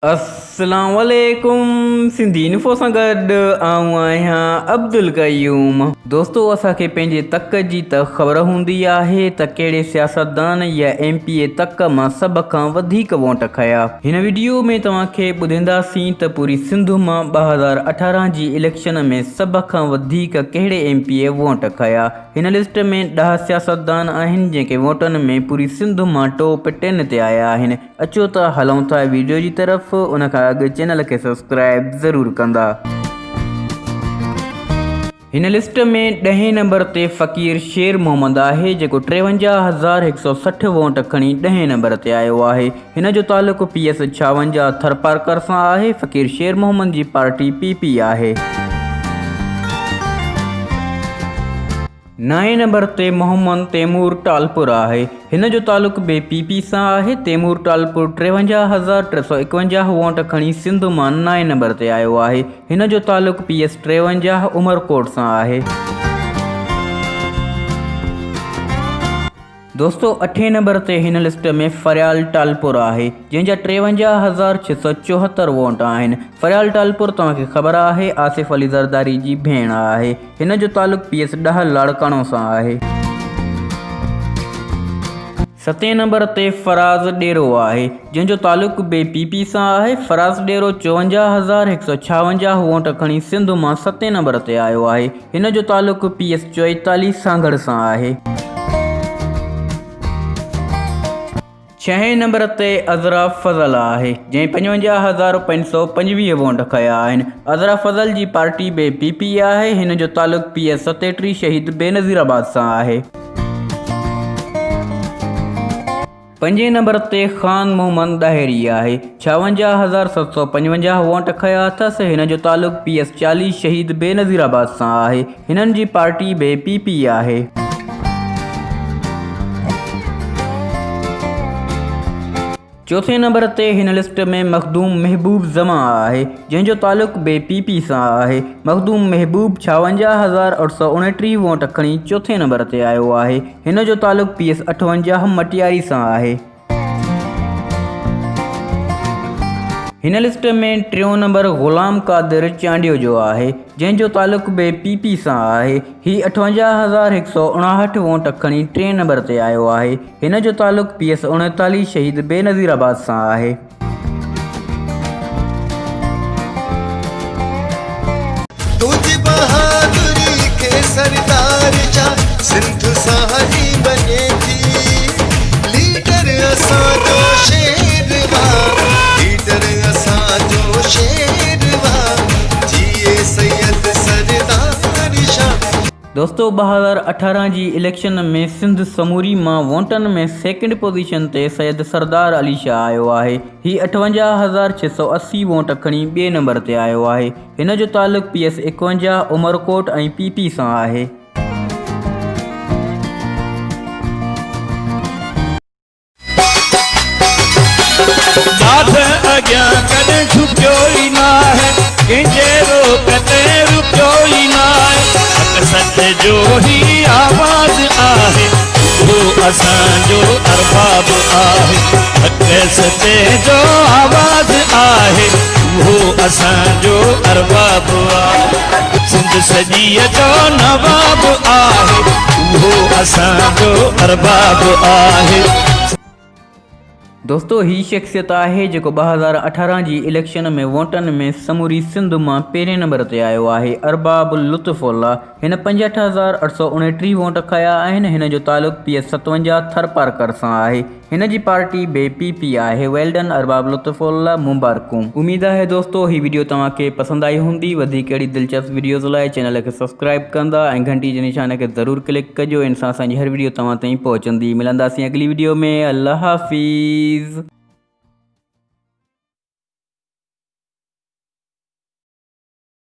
अस्सलाम वालेकुम सिंधी इन्फो सां गॾु आऊं आहियां अब्दुल क़यूम। दोस्तो असांखे पंहिंजे तक जी त ख़बर हूंदी आहे त कहिड़े सियासतदान या MP तक मां सभ खां वधीक वोट खया। हिन वीडियो में तव्हांखे ॿुधाईंदासीं त पूरी सिंध मां 2018 जी इलेक्शन में सभ खां वधीक कहिड़े MP वोट खया। हिन लिस्ट में 10 सियासतदान आहिनि जंहिंखे वोटनि में पूरी सिंध मां टॉप 10 ते आया आहिनि। अचो त हलूं था वीडियो जी तरफ़। उन खां अॻु चैनल खे सब्सक्राइब ज़रूरु कंदा। हिन लिस्ट में 10 नंबर ते फ़कीर शेर मोहम्मद आहे जेको 53,160 वोट खणी 10 नंबर ते आयो आहे। हिन जो तालुक़ु PS 56 थरपारकर सां आहे। फ़कीर शेर मोहम्मद जी पार्टी PP आहे। 9 नंबर ते मोहम्मद तैमूर टालपुर आहे। हिन जो तालुक़ु बि PP सां आहे। तैमूर टालपुर 53,351 वोट खणी सिंध मां 9 नंबर ते आयो आहे। हिन जो तालुक़ु PS 53 उमरकोट सां आहे। दोस्तो 8 नंबर ते हिन लिस्ट में फरियाल टालपुर आहे जंहिंजा 53,674 वोट आहिनि। फरियाल टालपुर तव्हांखे ख़बर आहे आसिफ अली ज़रदारी जी भेण आहे। हिन जो तालुक़ु PS 10 लाड़काणो सां आहे। 7 नंबर ते फराज़ डेरो आहे जंहिंजो तालुक़ु बि PP सां आहे। फराज़ डेरो 54,156 वोट खणी सिंध मां 7 नंबर ते आयो आहे। हिन जो तालुक़ु PS 44 सांगड़ सां आहे। 6 नंबर ते अज़रा फज़ल आहे जंहिं 55,525 वोट खया आहिनि। अज़रा फज़ल जी पार्टी बि PP आहे। हिन जो तालुक़ु PS 37 शहीद बेनज़ीराबाद सां आहे। 5 नंबर ते ख़ान मोहम्मद दाहिरी आहे। 56,755 वोट खया अथसि। हिन जो तालुक़ु PS 40 शहीद बेनज़ीराबाद सां आहे। हिननि जी पार्टी बि PP आहे। 4 नंबर ते हिन लिस्ट में मखदूम महबूब ज़मा आहे जंहिंजो तालुक़ु बि PP सां आहे। मखदूम महबूब 56,829 वोट खणी 4 नंबर ते आयो आहे। हिन जो तालुक़ु PS 58 मटियारी सां आहे। हिन लिस्ट में 3 नंबर ग़ुलाम क़ादिर चांडियो जो आहे जंहिंजो तालुक़ु बि PP सां आहे। ही 58,159 वोट खणी 3 नंबर ते आयो आहे। हिन जो तालुक़ु PS 39 शहीद बेनज़ीराबाद सां आहे। दोस्तो 2018 जी इलेक्शन में सिंध समूरी मां वोटनि में 2nd पोज़ीशन ते सैयद सरदार अली शाह आयो आहे। ही 58,680 वोट खणी 2 नंबर ते आयो आहे। हिन जो तालुक़ु PS 51 उमरकोट ऐं PP सां आहे। सच जो ही आवाज़ आहे वो असांजो अरबाब आहे। हक़ सचे जो आवाज़ आहे वो असांजो अरबाब आहे। सिंध सॼीअ जो नवाब आहे वो असांजो अरबाब आहे। दोस्तो ही शख्सियत आहे जेको 2018 जी इलेक्शन में वोटनि में समूरी सिंध मां 1 नंबर ते आयो आहे। अरबाब लुत्फ़ुल्ला हिन 65,829 वोट खया आहिनि। हिन जो तालुक़ु PS 57 थरपारकर सां आहे। हिन जी पार्टी बि PP आहे। वेल्डन अरबाब लुत्फ़ुल्ला, मुबारकूं। उम्मीद आहे दोस्तो ही वीडियो तव्हांखे पसंदि आई हूंदी। वधीक अहिड़ी दिलचस्प वीडियोज़ लाइ चैनल खे सब्सक्राइब कंदा ऐं घंटी जे निशान खे ज़रूरु क्लिक कजो। इन सां असांजी हर वीडियो तव्हां ताईं पहुचंदी। मिलंदासीं अगली वीडियो में। अल्लाह हाफ़िज़।